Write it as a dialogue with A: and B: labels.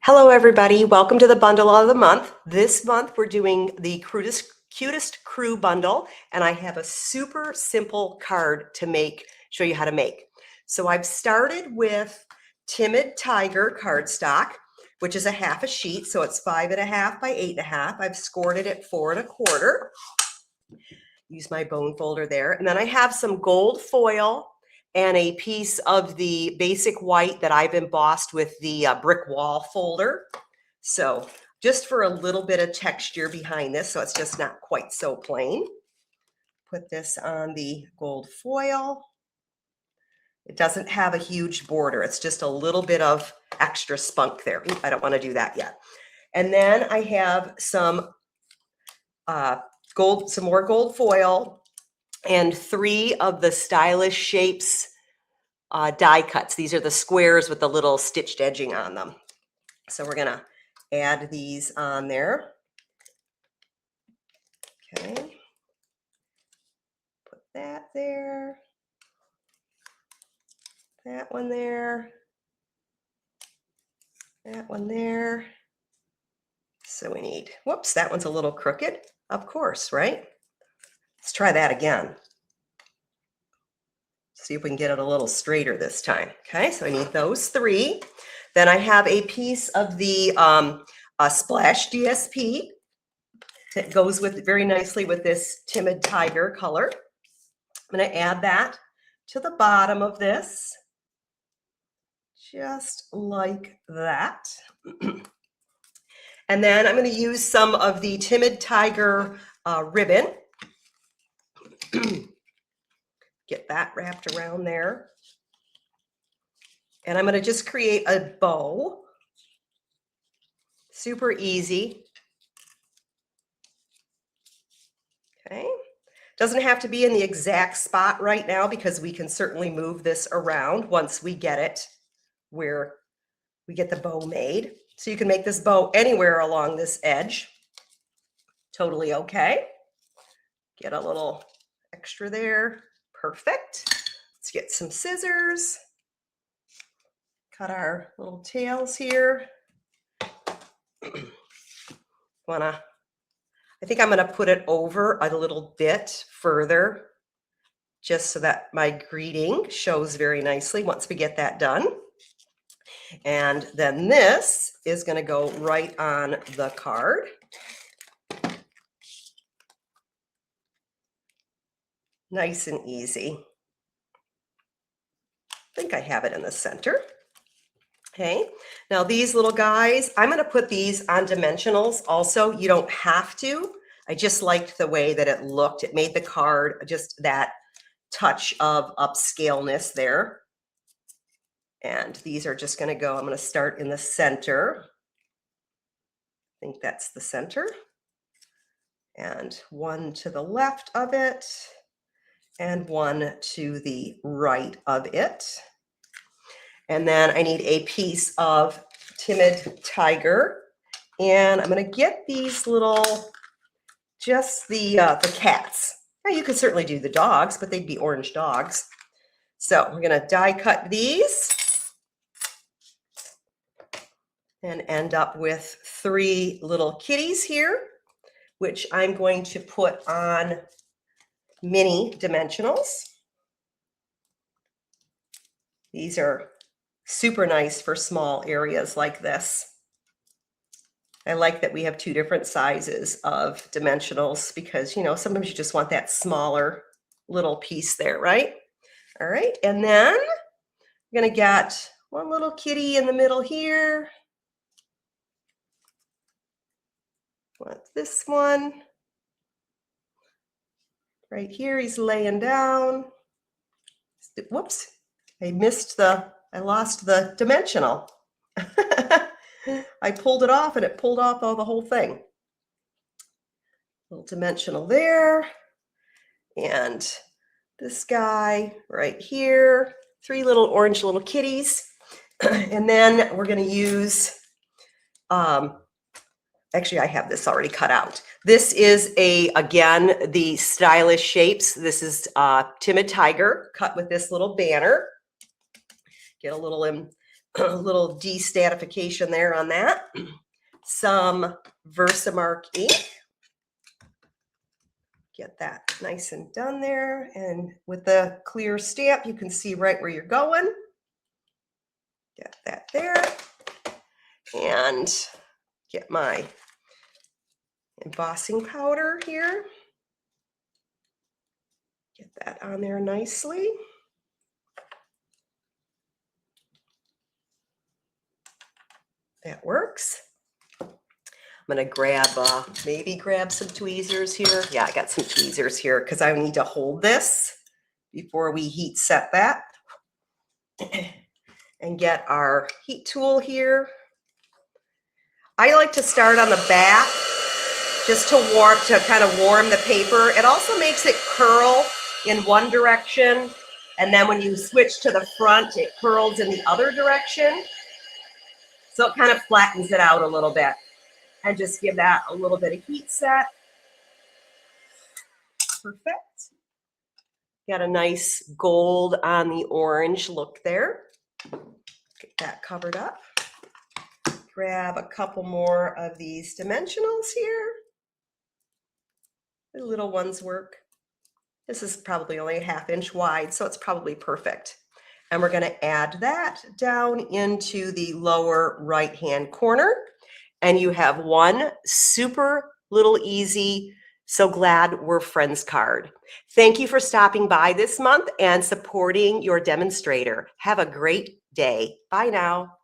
A: Hello, everybody. Welcome to the bundle of the month. This month, we're doing the Cutest Crew bundle, and I have a super simple card to show you how to make. So I've started with Timid Tiger cardstock, which is a half a sheet. So it's 5.5 by 8.5. I've scored it at 4 1/4. Use my bone folder there. And then I have some gold foil and a piece of the basic white that I've embossed with the brick wall folder. So just for a little bit of texture behind this, so it's just not quite so plain. Put this on the gold foil. It doesn't have a huge border. It's just a little bit of extra spunk there. Ooh, I don't want to do that yet. And then I have some more gold foil and 3 of the Stylish Shapes die cuts. These are the squares with the little stitched edging on them. So we're gonna add these on there. Okay, put that there, that one there, that one there. So we need, whoops, that one's a little crooked, of course, right? Let's try that again. See if we can get it a little straighter this time. Okay, so I need those 3. Then I have a piece of the Splash DSP that goes with very nicely with this Timid Tiger color. I'm going to add that to the bottom of this, just like that. And then I'm going to use some of the Timid Tiger ribbon. Get that wrapped around there. And I'm going to just create a bow. Super easy. Okay. Doesn't have to be in the exact spot right now because we can certainly move this around once we get it where we get the bow made. So you can make this bow anywhere along this edge. Totally okay. Get a little extra there. Perfect. Let's get some scissors. Cut our little tails here. I think I'm going to put it over a little bit further just so that my greeting shows very nicely once we get that done. And then this is going to go right on the card. Nice and easy. I think I have it in the center. Okay, now these little guys, I'm going to put these on dimensionals also. You don't have to. I just liked the way that it looked. It made the card just that touch of upscaleness there. And these are just going to go, I'm going to start in the center. I think that's the center. And one to the left of it. And one to the right of it. And then I need a piece of Timid Tiger. And I'm going to get these little, just the cats. Now you could certainly do the dogs, but they'd be orange dogs. So we're going to die cut these and end up with 3 little kitties here, which I'm going to put on mini dimensionals. These are super nice for small areas like this. I like that we have 2 different sizes of dimensionals because, you know, sometimes you just want that smaller little piece there, right? All right, and then I'm going to get one little kitty in the middle here. Want this one. Right here, he's laying down. Whoops, I lost the dimensional. I pulled it off and it pulled off the whole thing. Little dimensional there. And this guy right here, 3 little orange little kitties. And then we're going to use, actually, I have this already cut out. This is again, the Stylish Shapes. This is Timid Tiger cut with this little banner. Get a little a little de-statification there on that. Some Versamark ink. Get that nice and done there. And with the clear stamp, you can see right where you're going. Get that there. And get my embossing powder here. Get that on there nicely. That works. I'm gonna grab, maybe grab some tweezers here. Yeah, I got some tweezers here because I need to hold this before we heat set that. And get our heat tool here. I like to start on the back just to kind of warm the paper. It also makes it curl in one direction, and then when you switch to the front, it curls in the other direction. So it kind of flattens it out a little bit. And just give that a little bit of heat set. Perfect. Got a nice gold on the orange look there. Get that covered up. Grab a couple more of these dimensionals here. The little ones work. This is probably only a 1/2 inch wide, so it's probably perfect. And we're going to add that down into the lower right-hand corner. And you have one super little easy, so glad we're friends card. Thank you for stopping by this month and supporting your demonstrator. Have a great day. Bye now.